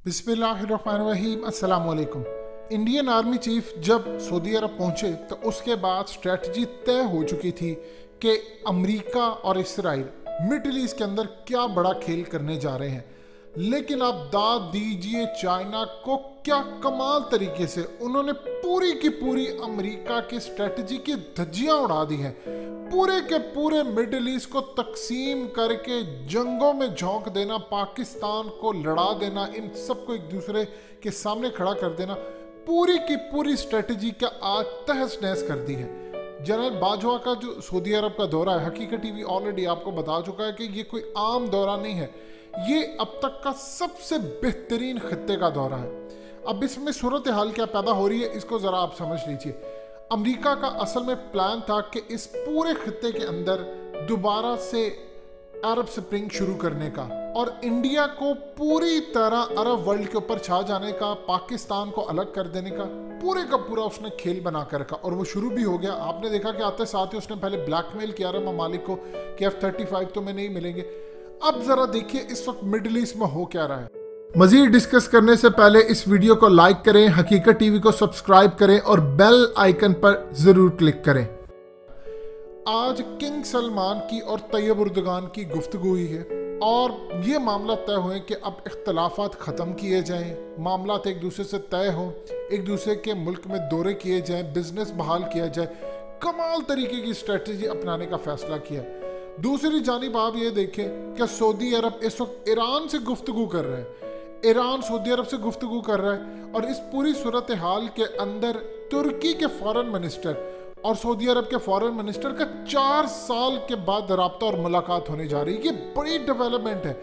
बिस्मिल्लाहिर्रहमानिर्रहीम, अस्सलाम वालेकुम। इंडियन आर्मी चीफ जब सऊदी अरब पहुंचे तो उसके बाद स्ट्रेटजी तय हो चुकी थी कि अमेरिका और इसराइल मिडिल ईस्ट के अंदर क्या बड़ा खेल करने जा रहे हैं। लेकिन आप दाद दीजिए चाइना को, क्या कमाल तरीके से उन्होंने पूरी की पूरी अमेरिका की स्ट्रेटजी की धज्जियां उड़ा दी हैं। पूरे के पूरे मिडिल ईस्ट को तकसीम करके जंगों में झोंक देना, पाकिस्तान को लड़ा देना, इन सबको एक दूसरे के सामने खड़ा कर देना, पूरी की पूरी स्ट्रेटजी का आज तहस नहस कर दी है। जनरल बाजवा का जो सऊदी अरब का दौरा है, हकीकत टीवी ऑलरेडी आपको बता चुका है कि ये कोई आम दौरा नहीं है, ये अब तक का सबसे बेहतरीन खित्ते का दौरा है। अब इसमें सूरत हाल क्या पैदा हो रही है, इसको ज़रा आप समझ लीजिए। अमेरिका का असल में प्लान था कि इस पूरे खित्ते के अंदर दोबारा से अरब स्प्रिंग शुरू करने का और इंडिया को पूरी तरह अरब वर्ल्ड के ऊपर छा जाने का, पाकिस्तान को अलग कर देने का पूरे का पूरा उसने खेल बना कर रखा और वो शुरू भी हो गया। आपने देखा कि आते साथ ही उसने पहले ब्लैकमेल किया अरब ममालिक को कि F-35 तो में नहीं मिलेंगे। अब जरा देखिए इस वक्त मिडिल ईस्ट में हो क्या रहा है। मजीद डिस्कस करने से पहले इस वीडियो को लाइक करें, हकीकत टीवी को सब्सक्राइब करें और बेल आइकन पर जरूर क्लिक करें। आज किंग सलमान की और तैयब उर्दगान की गुफ्तगू हुई है और ये मामला तय हुए कि अब इख्तलाफात ख़त्म किए जाएं, मामलात एक दूसरे से तय हों, एक दूसरे के मुल्क में दौरे किए जाएं, बिजनेस बहाल किया जाए। कमाल तरीके की स्ट्रेटजी अपनाने का फैसला किया। दूसरी जानिब आप ये देखें कि सऊदी अरब इस वक्त ईरान से गुफ्तगू कर रहा है, ईरान सऊदी अरब से गुफ्तगू कर रहा है और इस पूरी सूरत हाल के अंदर तुर्की के फॉरेन मिनिस्टर और सऊदी अरब के फॉरेन मिनिस्टर का 4 साल के बाद राब्ता और मुलाकात होने जा रही है। ये बड़ी डेवलपमेंट है।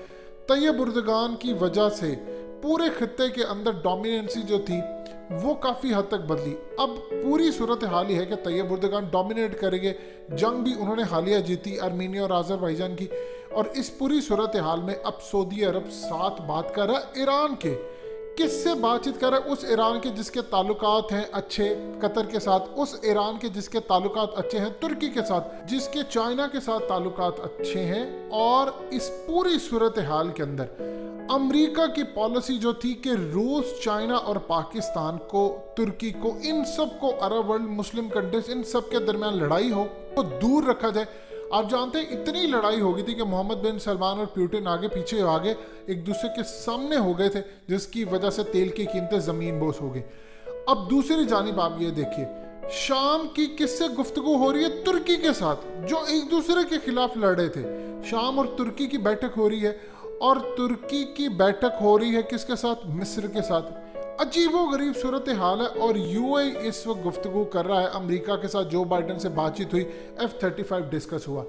तैयब उर्दगान की वजह से पूरे खित्ते के अंदर डोमिनेंसी जो थी वो काफ़ी हद तक बदली। अब पूरी सूरत हाल ही है कि तैयब उर्दगान डोमिनेट करेंगे। जंग भी उन्होंने हालिया जीती आर्मीनिया और आज़रबाईजान की, और इस पूरी सूरत हाल में अब सऊदी अरब साथ बात कर रहा है ईरान के। किससे बातचीत कर रहा है? उस ईरान के जिसके ताल्लुकात हैं अच्छे कतर के साथ, उस ईरान के जिसके ताल्लुकात अच्छे हैं तुर्की के साथ, जिसके चाइना के साथ ताल्लुकात अच्छे हैं। और इस पूरी सूरत हाल के अंदर अमेरिका की पॉलिसी जो थी कि रूस, चाइना और पाकिस्तान को, तुर्की को, इन सब को अरब वर्ल्ड, मुस्लिम कंट्रीज, इन सब के दरमियान लड़ाई हो तो दूर रखा जाए। आप जानते हैं इतनी लड़ाई हो गई थी कि मोहम्मद बिन सलमान और पुतिन आगे पीछे आगे एक दूसरे के सामने हो गए थे, जिसकी वजह से तेल की कीमतें ज़मीन बोस हो गई। अब दूसरी जानिब आप ये देखिए, शाम की किससे गुफ्तगू हो रही है? तुर्की के साथ, जो एक दूसरे के खिलाफ लड़ रहे थे। शाम और तुर्की की बैठक हो रही है और तुर्की की बैठक हो रही है किसके साथ? मिस्र के साथ। अजीबो गरीब सूरत हाल है और यूएई इस वक्त गुफ्तगू कर रहा है अमेरिका के साथ। जो बाइडन से बातचीत हुई, F-35 डिस्कस हुआ।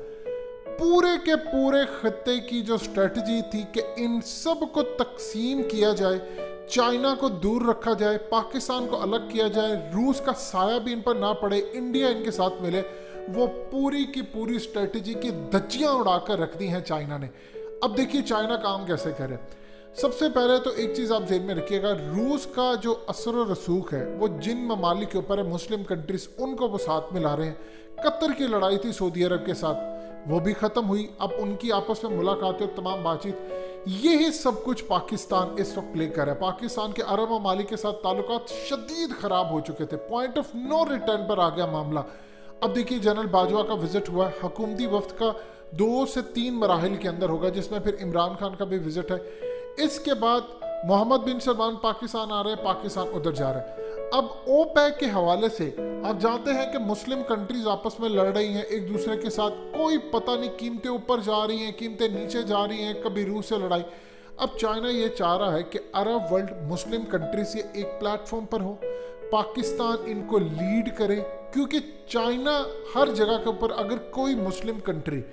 पूरे के पूरे खत्ते की जो स्ट्रेटजी थी कि इन सब को तकसीम किया जाए, चाइना को दूर रखा जाए, पाकिस्तान को अलग किया जाए, रूस का साया भी इन पर ना पड़े, इंडिया इनके साथ मिले, वो पूरी की पूरी स्ट्रेटजी की धज्जियां उड़ाकर रख दी हैं चाइना ने। अब देखिए चाइना काम कैसे करे। सबसे पहले तो एक चीज़ आप ज़हन में रखिएगा, रूस का जो असर और रसूख है वो जिन ममालिक के ऊपर है, मुस्लिम कंट्रीज, उनको वो साथ में ला रहे हैं। कतर की लड़ाई थी सऊदी अरब के साथ, वो भी ख़त्म हुई। अब उनकी आपस में मुलाकातें और तमाम बातचीत, यही सब कुछ पाकिस्तान इस वक्त प्ले कर रहा है। पाकिस्तान के अरब ममालिक के साथ ताल्लुकात शदीद ख़राब हो चुके थे, पॉइंट ऑफ नो रिटर्न पर आ गया मामला। अब देखिए जनरल बाजवा का विजिट हुआ है, हुकूमती वफ्द का 2 से 3 मराहिल के अंदर होगा, जिसमें फिर इमरान खान का भी विजिट है। इसके बाद मोहम्मद बिन सलमान पाकिस्तान आ रहे हैं, पाकिस्तान उधर जा रहे हैं। अब ओपेक के हवाले से आप जानते हैं कि मुस्लिम कंट्रीज आपस में लड़ रही हैं एक दूसरे के साथ, कोई पता नहीं, कीमतें ऊपर जा रही हैं, कीमतें नीचे जा रही हैं, कभी रूस से लड़ाई। अब चाइना ये चाह रहा है कि अरब वर्ल्ड, मुस्लिम कंट्री से एक प्लेटफॉर्म पर हो, पाकिस्तान इनको लीड करे, क्योंकि चाइना हर जगह के ऊपर अगर कोई मुस्लिम कंट्री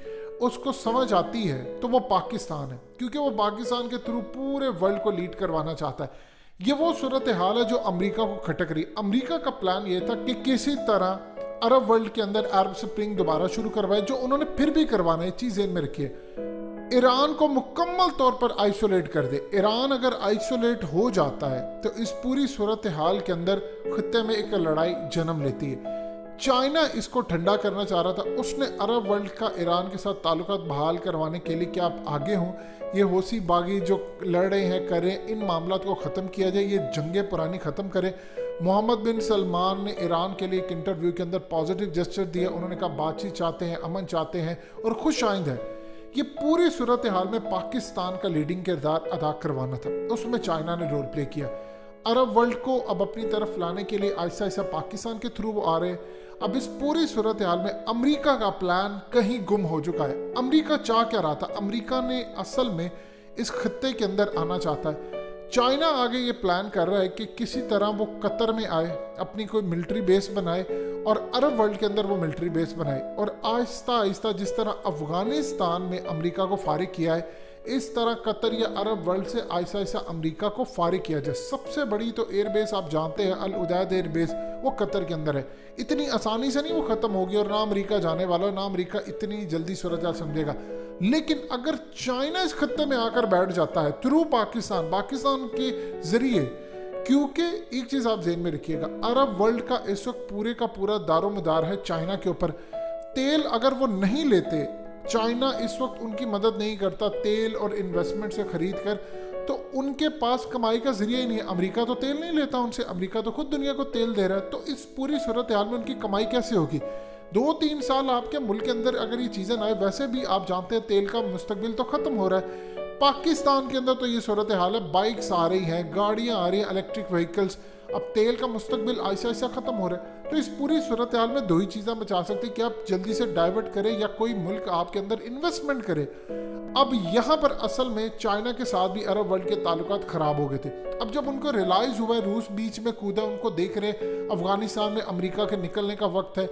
उसको समझ आती है तो वो पाकिस्तान है, क्योंकि वो पाकिस्तान के थ्रू पूरे वर्ल्ड को लीड करवाना चाहता है। ये वो सूरत हाल है जो अमेरिका को खटक रही। अमेरिका का प्लान ये था कि किसी तरह अरब वर्ल्ड के अंदर अरब स्प्रिंग दोबारा शुरू करवाए, जो उन्होंने फिर भी करवाना है। चीज़ में रखिए, ईरान को मुकम्मल तौर पर आइसोलेट कर दे। ईरान अगर आइसोलेट हो जाता है तो इस पूरी सूरत हाल के अंदर खित्ते में एक लड़ाई जन्म लेती है। चाइना इसको ठंडा करना चाह रहा था। उसने अरब वर्ल्ड का ईरान के साथ ताल्लुकात बहाल करवाने के लिए कि आप आगे हों, ये होसी बागी जो लड़ रहे हैं करें, इन मामलों को ख़त्म किया जाए, ये जंगें पुरानी ख़त्म करें। मोहम्मद बिन सलमान ने ईरान के लिए एक इंटरव्यू के अंदर पॉजिटिव जेस्चर दिया। उन्होंने कहा बातचीत चाहते हैं, अमन चाहते हैं और खुश आइंद है। ये पूरी सूरत हाल में पाकिस्तान का लीडिंग किरदार अदा करवाना था, उसमें चाइना ने रोल प्ले किया। अरब वर्ल्ड को अब अपनी तरफ लाने के लिए ऐसा ऐसा पाकिस्तान के थ्रू वो आ रहे हैं। अब इस पूरी सूरत हाल में अमेरिका का प्लान कहीं गुम हो चुका है। अमेरिका चाह क्या रहा था? अमेरिका ने असल में इस खत्ते के अंदर आना चाहता है। चाइना आगे ये प्लान कर रहा है कि किसी तरह वो कतर में आए, अपनी कोई मिलिट्री बेस बनाए और अरब वर्ल्ड के अंदर वो मिलिट्री बेस बनाए और आहिस्ता आहिस्ता जिस तरह अफगानिस्तान में अमेरिका को फारिग किया है, इस तरह कतर या अरब वर्ल्ड से आहिस्ता आहिस्ता अमेरिका को फारिग किया जाए। सबसे बड़ी तो एयरबेस आप जानते हैं, अल उदैद एयरबेस, वो कतर के अंदर है। इतनी आसानी से नहीं वो ख़त्म होगी और ना अमेरिका जाने वाला, ना अमेरिका इतनी जल्दी सूरत समझेगा। लेकिन अगर चाइना इस खत्ते में आकर बैठ जाता है थ्रू पाकिस्तान के जरिए, क्योंकि एक चीज़ आप ज़हन में रखिएगा, अरब वर्ल्ड का इस वक्त पूरे का पूरा दारोमदार है चाइना के ऊपर। तेल अगर वो नहीं लेते, चाइना इस वक्त उनकी मदद नहीं करता तेल और इन्वेस्टमेंट से खरीद कर, तो उनके पास कमाई का जरिया ही नहीं है। अमेरिका तो तेल नहीं लेता उनसे, अमेरिका तो खुद दुनिया को तेल दे रहा है। तो इस पूरी सूरत हाल में उनकी कमाई कैसे होगी? 2-3 साल आपके मुल्क के अंदर अगर ये चीज़ें ना आए, वैसे भी आप जानते हैं तेल का मुस्तकबिल तो ख़त्म हो रहा है। पाकिस्तान के अंदर तो ये सूरत हाल है, बाइक्स आ रही हैं, गाड़ियाँ आ रही हैं, इलेक्ट्रिक व्हीकल्स, अब तेल का मुस्तकबिल ऐसा ऐसा ख़त्म हो रहा है। तो इस पूरी सूरत हाल में 2 ही चीज़ें बचा सकते हैं कि आप जल्दी से डाइवर्ट करें या कोई मुल्क आपके अंदर इन्वेस्टमेंट करे। अब यहाँ पर असल में चाइना के साथ भी अरब वर्ल्ड के ताल्लुकात ख़राब हो गए थे। अब जब उनको रियलाइज़ हुआ है, रूस बीच में कूदा, उनको देख रहे अफगानिस्तान में अमेरिका के निकलने का वक्त है।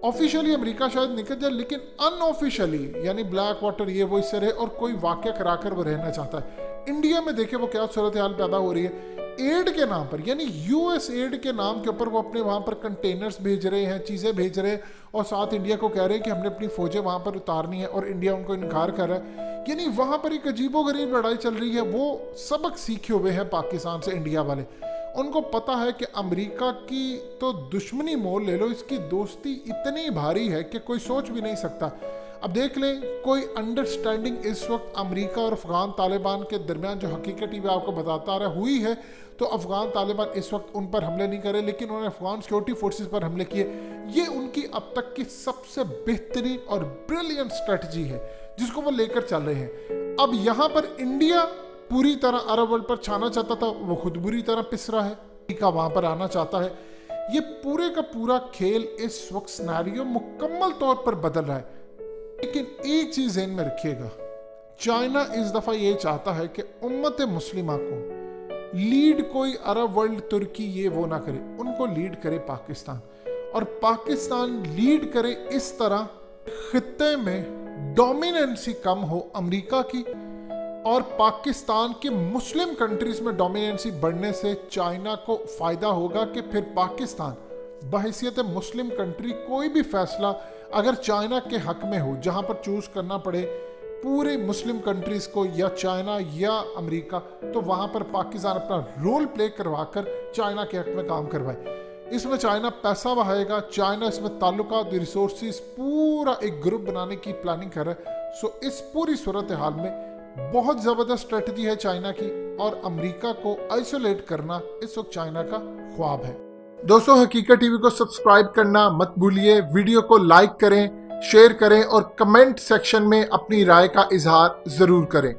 ऑफिशियली अमेरिका शायद निकल जाए, लेकिन अनऑफिशियली यानी ब्लैक वाटर ये वो इससे रहे और कोई वाक़या कराकर वो रहना चाहता है। इंडिया में देखे वो क्या सूरत हाल पैदा हो रही है। एड के नाम पर, यानी यूएस एड के नाम के ऊपर वो अपने वहाँ पर कंटेनर्स भेज रहे हैं, चीज़ें भेज रहे हैं और साथ इंडिया को कह रहे हैं कि हमने अपनी फौजें वहाँ पर उतारनी है और इंडिया उनको इनकार कर रहा है। यानी वहाँ पर एक अजीबोगरीब लड़ाई चल रही है। वो सबक सीखे हुए हैं पाकिस्तान से इंडिया वाले। उनको पता है कि अमेरिका की तो दुश्मनी मोल ले लो, इसकी दोस्ती इतनी भारी है कि कोई सोच भी नहीं सकता। अब देख लें, कोई अंडरस्टैंडिंग इस वक्त अमेरिका और अफगान तालिबान के दरमियान जो हकीकत भी आपको बताता रहा हुई है, तो अफगान तालिबान इस वक्त उन पर हमले नहीं करे, लेकिन उन्होंने अफगान सिक्योरिटी फोर्सेस पर हमले किए। ये उनकी अब तक की सबसे बेहतरीन और ब्रिलियंट स्ट्रेटजी है जिसको वो लेकर चल रहे हैं। अब यहाँ पर इंडिया पूरी तरह अरब वर्ल्ड पर छाना चाहता था, वो खुद बुरी तरह पिस रहा है, अमेरिका वहाँ पर आना चाहता है। ये पूरे का पूरा खेल इस वक्त सिनेरियो मुकम्मल तौर पर बदल रहा है। लेकिन एक चीज़ ज़हन में रखिएगा, चाइना इस दफ़ा ये चाहता है कि उम्मत मुस्लिमा को लीड कोई अरब वर्ल्ड, तुर्की ये वो ना करे, उनको लीड करे पाकिस्तान। और पाकिस्तान लीड करे इस तरह खित्ते में डोमिनेंसी कम हो अमेरिका की, और पाकिस्तान के मुस्लिम कंट्रीज में डोमिनेंसी बढ़ने से चाइना को फ़ायदा होगा कि फिर पाकिस्तान बहैसियत मुस्लिम कंट्री कोई भी फैसला अगर चाइना के हक में हो, जहां पर चूज़ करना पड़े पूरे मुस्लिम कंट्रीज़ को या चाइना या अमेरिका, तो वहां पर पाकिस्तान अपना रोल प्ले करवाकर चाइना के हक में काम करवाए। इसमें चाइना पैसा बहाएगा, चाइना इसमें ताल्लुकात, रिसोर्सेज, पूरा एक ग्रुप बनाने की प्लानिंग कर रहा है। सो इस पूरी सूरत हाल में बहुत ज़बरदस्त स्ट्रेटजी है चाइना की, और अमेरिका को आइसोलेट करना इस वक्त चाइना का ख्वाब है। दोस्तों, हकीकत टीवी को सब्सक्राइब करना मत भूलिए, वीडियो को लाइक करें, शेयर करें और कमेंट सेक्शन में अपनी राय का इजहार ज़रूर करें।